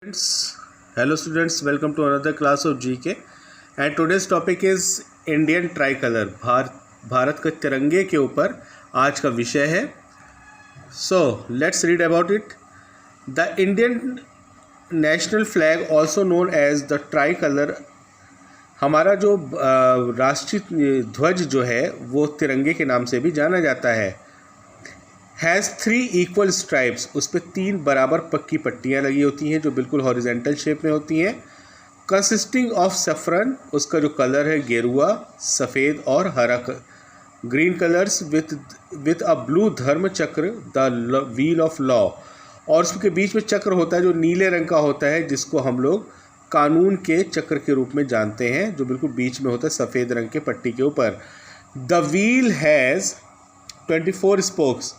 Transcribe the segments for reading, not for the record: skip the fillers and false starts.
Hello students, welcome to another class of GK and today's topic is Indian tricolor. Bharat के तिरंगे के ऊपर आज का विषय है. So let's read about it. The Indian national flag, also known as the tricolor, हमारा जो राष्ट्रीय ध्वज जो है वो तिरंगे के नाम से भी जाना जाता है. हैज़ 3 इक्वल स्ट्राइप्स, उस पर 3 बराबर पक्की पट्टियाँ लगी होती हैं जो बिल्कुल हॉरिजेंटल शेप में होती हैं. कंसिस्टिंग ऑफ सफ़रन, उसका जो कलर है गेरुआ, सफ़ेद और हरा, green colours with a blue धर्म चक्र द व्हील ऑफ लॉ, और उसके बीच में चक्र होता है जो नीले रंग का होता है जिसको हम लोग कानून के चक्र के रूप में जानते हैं, जो बिल्कुल बीच में होता है सफ़ेद रंग के पट्टी के ऊपर. द व्हील हैज़ 24 स्पोक्स,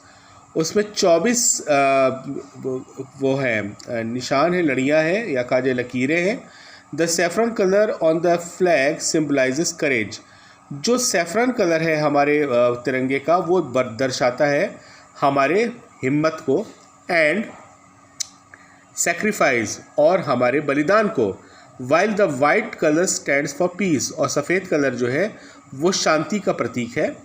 उसमें 24 वो है निशान है, लड़ियाँ हैं या काजे लकीरें हैं. The saffron colour on the flag symbolizes courage, जो सैफरन कलर है हमारे तिरंगे का वो दर्शाता है हमारे हिम्मत को, एंड सेक्रीफाइस और हमारे बलिदान को. While the white colour stands for piece, और सफ़ेद कलर जो है वो शांति का प्रतीक है.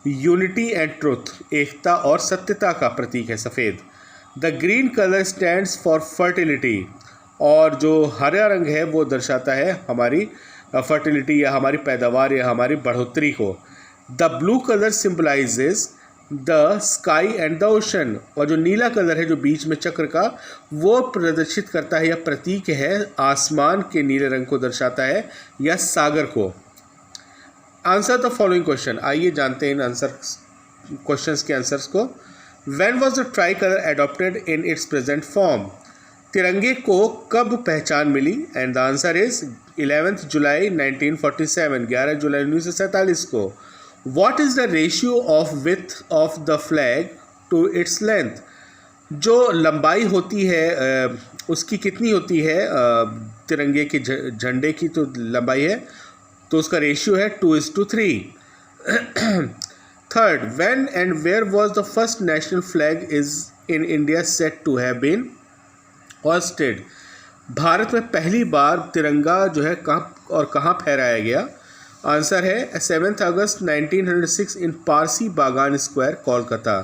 यूनिटी एंड ट्रुथ, एकता और सत्यता का प्रतीक है सफ़ेद. The green colour stands for fertility, और जो हरा रंग है वो दर्शाता है हमारी फर्टिलिटी या हमारी पैदावार या हमारी बढ़ोतरी को. The blue colour symbolises the sky and the ocean, और जो नीला कलर है जो बीच में चक्र का वो प्रदर्शित करता है या प्रतीक है आसमान के नीले रंग को दर्शाता है या सागर को. आंसर द फॉलोइंग क्वेश्चन, आइए जानते हैं इन आंसर क्वेश्चंस के आंसर्स को. When was the tricolour adopted in its present form, तिरंगे को कब पहचान मिली? एंड द आंसर इज 11 जुलाई 1947, 11 जुलाई 1947 को. What is the ratio of width of the flag to its length, जो लंबाई होती है उसकी कितनी होती है तिरंगे के झंडे की तो लंबाई है, तो उसका रेशियो है 2:3. Third, when and where was the first national flag is in India set to have been hoisted, भारत में पहली बार तिरंगा जो है कहाँ और कहाँ फहराया गया? आंसर है 7 अगस्त 1906 इन पारसी बागान स्क्वायर, कोलकाता.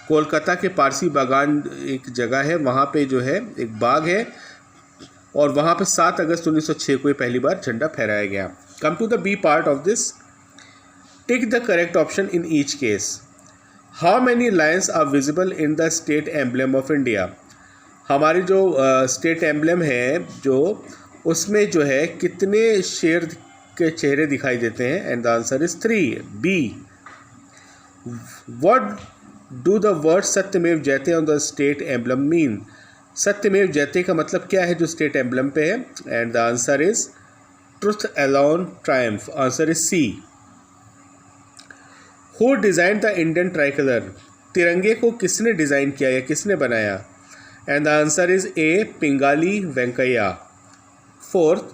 कोलकाता के पारसी बागान एक जगह है, वहाँ पे जो है एक बाग है और वहाँ पे 7 अगस्त 1906 को पहली बार झंडा फहराया गया. Come to the B part of this. Take the correct option in each case. How many lions are visible in the state emblem of India? हमारी जो स्टेट एम्बलम है जो उसमें जो है कितने शेर के चेहरे दिखाई देते हैं? And the answer is 3, B. What do the word सत्यमेव जयते on the state emblem mean? सत्यमेव जयते का मतलब क्या है जो स्टेट एम्बलम पे है? And the answer is Truth alone triumph. Answer is C. Who designed the Indian tricolor? तिरंगे को किसने डिज़ाइन किया या किसने बनाया? And the answer is A. Pingali Venkaiah. Fourth,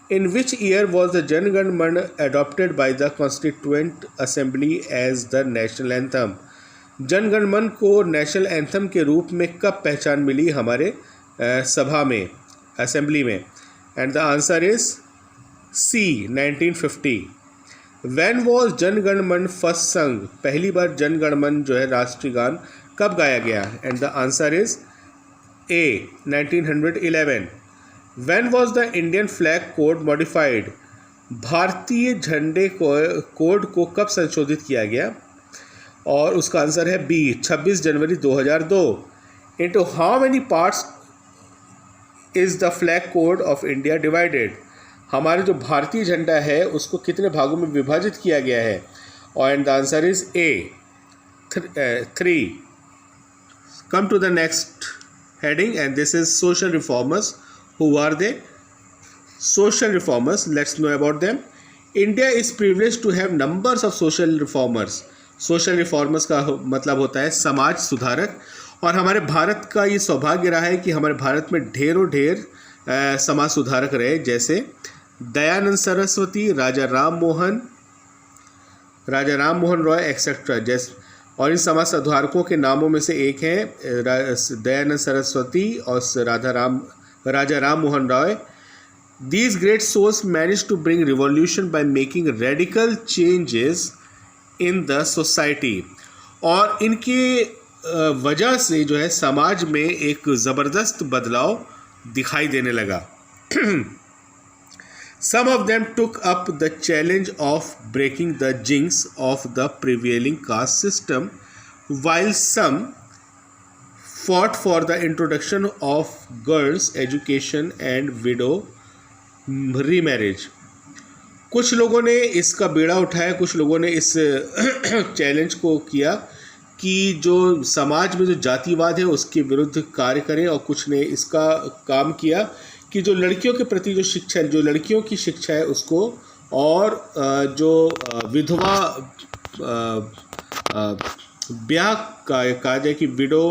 in which year was the Jan Gan Man adopted by the Constituent Assembly as the national anthem? Jana Gana मन को national anthem के रूप में कब पहचान मिली हमारे सभा में, असेंबली में? And the answer is C. 1950. When was Jana Gana मन फर्स्ट संग, पहली बार जन गण मन जो है राष्ट्रीय गान कब गाया गया? And the answer is A. 1911. When was the Indian flag code modified? भारतीय झंडे कोड को कब संशोधित किया गया? और उसका आंसर है B. 26 January 2002. Into how many parts is the flag code of India divided? हमारे जो भारतीय झंडा है उसको कितने भागों में विभाजित किया गया है? और and the answer is A. 3. Come to the next heading and this is social reformers. Who are they? Social reformers, let's know about them. India is privileged to have numbers of social reformers. Social reformers का मतलब होता है समाज सुधारक, और हमारे भारत का ये सौभाग्य रहा है कि हमारे भारत में ढेर समाज सुधारक रहे, जैसे दयानंद सरस्वती, राजा राम मोहन रॉय एक्सेट्रा. जैसे और इन समाज सुधारकों के नामों में से एक हैं दयानंद सरस्वती और Raja Ram Mohan Roy. These great souls managed to bring revolution by making radical changes in the society. और इनके वजह से जो है समाज में एक ज़बरदस्त बदलाव दिखाई देने लगा. Some of them took up the challenge of breaking the jinx of the prevailing caste system, while some fought for the introduction of girls' education and widow remarriage. कुछ लोगों ने इसका बीड़ा उठाया, कुछ लोगों ने इस चैलेंज को किया कि जो समाज में जो जातिवाद है उसके विरुद्ध कार्य करें, और कुछ ने इसका काम किया कि जो लड़कियों के प्रति जो शिक्षा है, जो लड़कियों की शिक्षा है उसको, और जो विधवा ब्याह कहा जाए कि विडो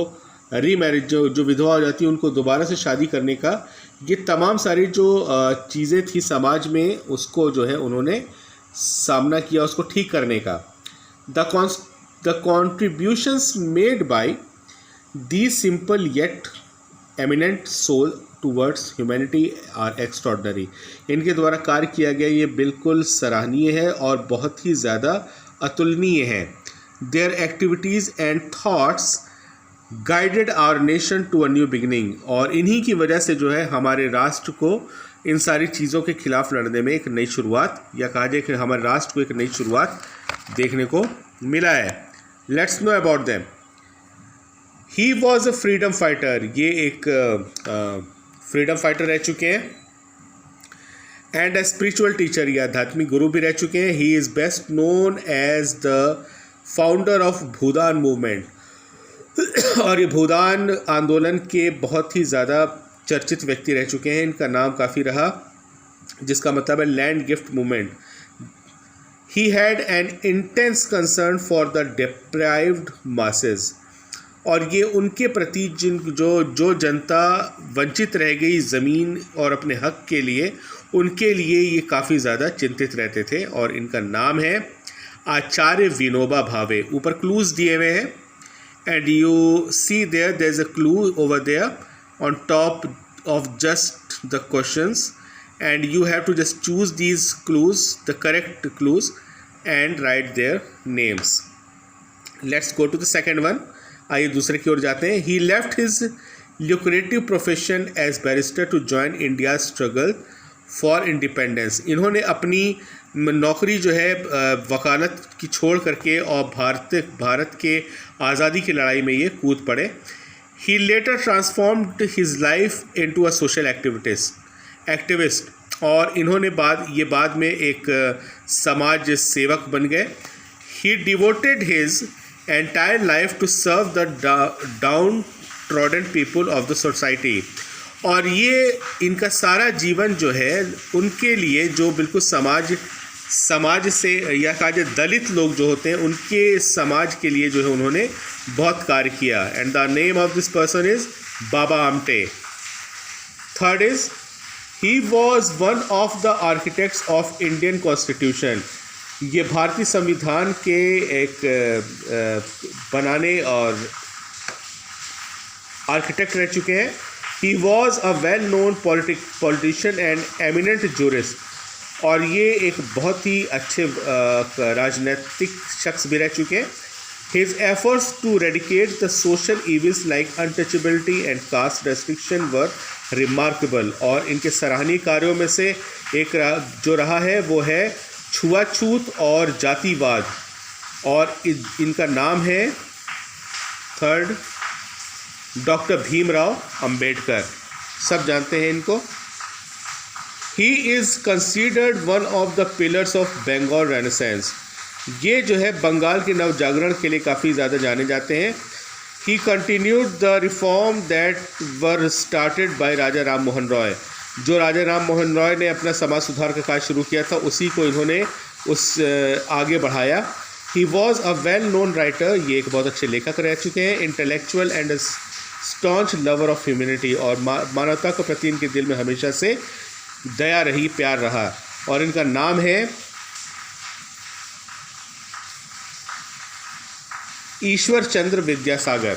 रीमैरिज, जो विधवा हो जाती है उनको दोबारा से शादी करने का, ये तमाम सारी जो चीज़ें थी समाज में उसको जो है उन्होंने सामना किया, उसको ठीक करने का. The contributions made by the simple yet eminent soul towards humanity are extraordinary. इनके द्वारा कार्य किया गया ये बिल्कुल सराहनीय है और बहुत ही ज़्यादा अतुलनीय है. Their activities and thoughts guided our nation to a new beginning. और इन्हीं की वजह से जो है हमारे राष्ट्र को इन सारी चीज़ों के खिलाफ लड़ने में एक नई शुरुआत, या कहा जाए कि हमारे राष्ट्र को एक नई शुरुआत देखने को मिला है. Let's know about them. He was a freedom fighter. ये एक फ्रीडम फाइटर रह चुके हैं. एंड अ स्पिरिचुअल टीचर, या आध्यात्मिक गुरु भी रह चुके हैं. He is best known as the founder of Bhoodan movement. और ये भूदान आंदोलन के बहुत ही ज़्यादा चर्चित व्यक्ति रह चुके हैं. इनका नाम काफ़ी रहा, जिसका मतलब है land gift movement. He had an intense concern for the deprived masses. और ये उनके प्रति जो जनता वंचित रह गई ज़मीन और अपने हक के लिए, उनके लिए ये काफ़ी ज़्यादा चिंतित रहते थे. और इनका नाम है आचार्य विनोबा भावे. ऊपर क्लूज़ दिए हुए हैं, and you see there is a clue over there on top of just the questions, and you have to just choose these clues, the correct clues, and write their names. Let's go to the second one. आइए दूसरे की ओर जाते हैं. He left his lucrative profession as barrister to join India struggle for independence. इन्होंने अपनी नौकरी जो है वकालत की छोड़ करके और भारत के आज़ादी की लड़ाई में ये कूद पड़े. He later transformed his life into a social activist. और इन्होंने बाद में एक समाज सेवक बन गए. He devoted his entire life to serve the downtrodden people of the society. और ये इनका सारा जीवन जो है उनके लिए, जो बिल्कुल समाज से, या कहा जाए दलित लोग जो होते हैं उनके समाज के लिए जो है उन्होंने बहुत कार्य किया. And the name of this person is Baba Amte. Third is he was one of the architects of Indian constitution. ये भारतीय संविधान के एक बनाने और आर्किटेक्ट रह चुके हैं. ही was a well known politician and eminent jurist. और ये एक बहुत ही अच्छे राजनीतिक शख्स भी रह चुके हैं. His efforts to eradicate the social evils like untouchability and caste restriction were remarkable. और इनके सराहनीय कार्यों में से एक जो रहा है वो है छुआछूत और जातिवाद. और इनका नाम है थर्ड डॉक्टर भीमराव अंबेडकर. सब जानते हैं इनको. He is considered one of the pillars of Bengal renaissance. ये जो है बंगाल के नवजागरण के लिए काफ़ी ज़्यादा जाने जाते हैं. He continued the reform that were started by Raja Ram Mohan Roy. जो राजा राम मोहन रॉय ने अपना समाज सुधार का कार्य शुरू किया था उसी को इन्होंने आगे बढ़ाया. ही was a well known writer. ये एक बहुत अच्छे लेखक रह चुके हैं. Intellectual and staunch lover of humanity. और मानवता के प्रति इनके दिल में हमेशा से दया रही, प्यार रहा. और इनका नाम है Ishwar Chandra Vidyasagar.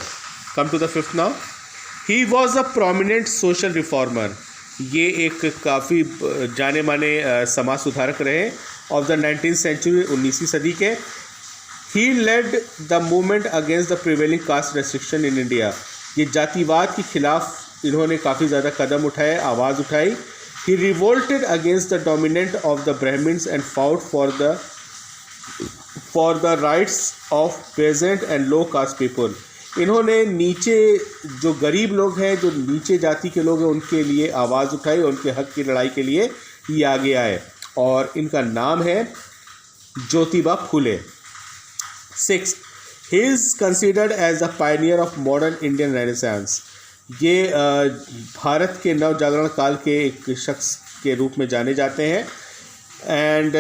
Come to the fifth now. He was a prominent social reformer. ये एक काफ़ी जाने माने समाज सुधारक रहे ऑफ द 19th सेंचुरी, 19वीं सदी के। He led the movement against the prevailing caste restriction in India. ये जातिवाद के खिलाफ इन्होंने काफ़ी ज़्यादा कदम उठाए, आवाज़ उठाई। He revolted against the dominant of the Brahmins and fought for the rights of peasant and low caste people. इन्होंने नीचे जो गरीब लोग हैं, जो नीचे जाति के लोग हैं, उनके लिए आवाज़ उठाई, उनके हक की लड़ाई के लिए ये आगे आए। और इनका नाम है Jyotiba Phule. 6. He is considered as the pioneer of modern Indian Renaissance. ये भारत के नव जागरण काल के एक शख्स के रूप में जाने जाते हैं। And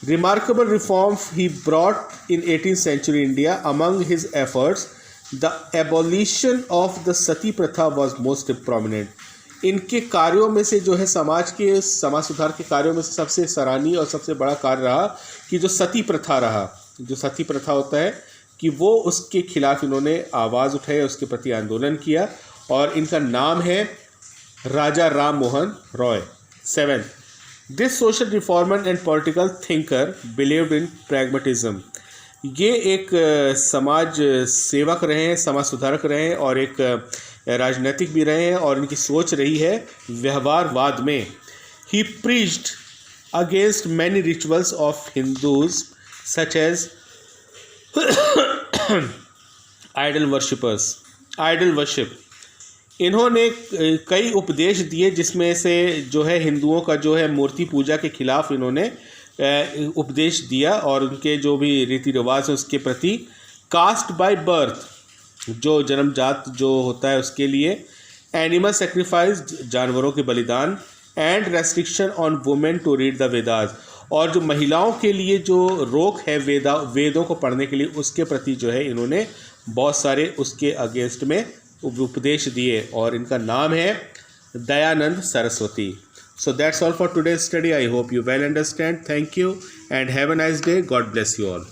remarkable reform he brought in 18th century India. Among his efforts, the abolition of the sati pratha was most prominent. इनके कार्यों में से जो है समाज सुधार के कार्यों में से सबसे सराहनीय और सबसे बड़ा कार्य रहा कि जो सती प्रथा रहा, जो सती प्रथा होता है कि वो उसके खिलाफ इन्होंने आवाज़ उठाई, उसके प्रति आंदोलन किया। और इनका नाम है Raja Ram Mohan Roy. 7. This social reformer and political thinker believed in pragmatism. ये एक समाज सेवक रहे हैं, समाज सुधारक रहे हैं और एक राजनीतिक भी रहे हैं, और इनकी सोच रही है व्यवहारवाद में। He preached against many rituals of Hindus such as idol worship. इन्होंने कई उपदेश दिए जिसमें से जो है हिंदुओं का जो है मूर्ति पूजा के खिलाफ इन्होंने उपदेश दिया, और उनके जो भी रीति रिवाज है उसके प्रति। कास्ट बाय बर्थ, जो जन्मजात जो होता है उसके लिए। एनिमल सेक्रीफाइस, जानवरों के बलिदान। And restriction on women to read the Vedas, और जो महिलाओं के लिए जो रोक है वेदों को पढ़ने के लिए, उसके प्रति जो है इन्होंने बहुत सारे उसके अगेंस्ट में उपदेश दिए। और इनका नाम है Dayanand Saraswati. So that's all for today's study. I hope you well understand. Thank you and have a nice day. God bless you all.